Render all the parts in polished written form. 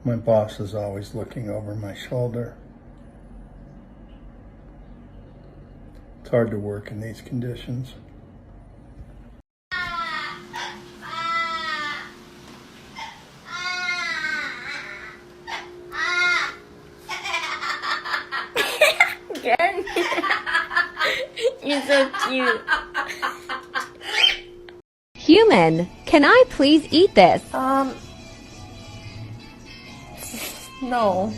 My boss is always looking over my shoulder. It's hard to work in these conditions. Again? You're so cute. Human, can I please eat this? No.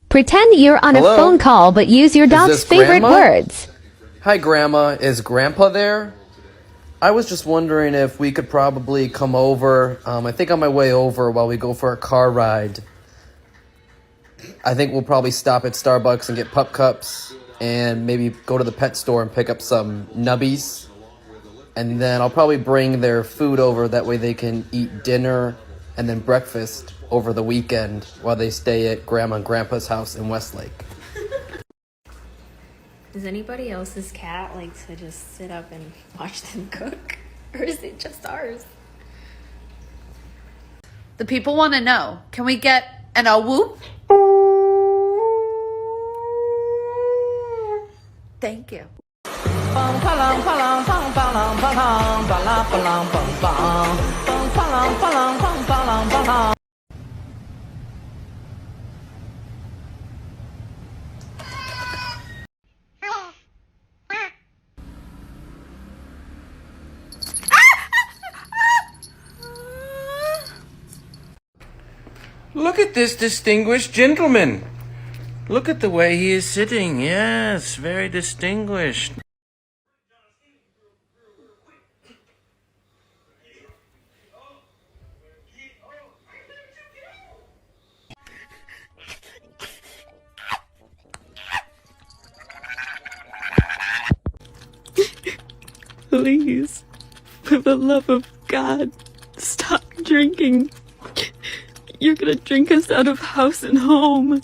Pretend you're on Hello? a phone call, but use your dog's this favorite Grandma? words. Hi, Grandma. Is Grandpa there? I was just wondering if we could probably come over. I think on my way over while we go for a car ride. I think we'll probably stop at Starbucks and get pup cups and maybe go to the pet store and pick up some nubbies. And then I'll probably bring their food over. That way they can eat dinner and then breakfast over the weekend while they stay at Grandma and Grandpa's house in Westlake. Does anybody else's cat like to just sit up and watch them cook? Or is it just ours? The people want to know. Can we get an a whoop? Thank you. Look at this distinguished gentleman. Look at the way he is sitting. Yes, very distinguished. Please, for the love of God, stop drinking. You're gonna drink us out of house and home.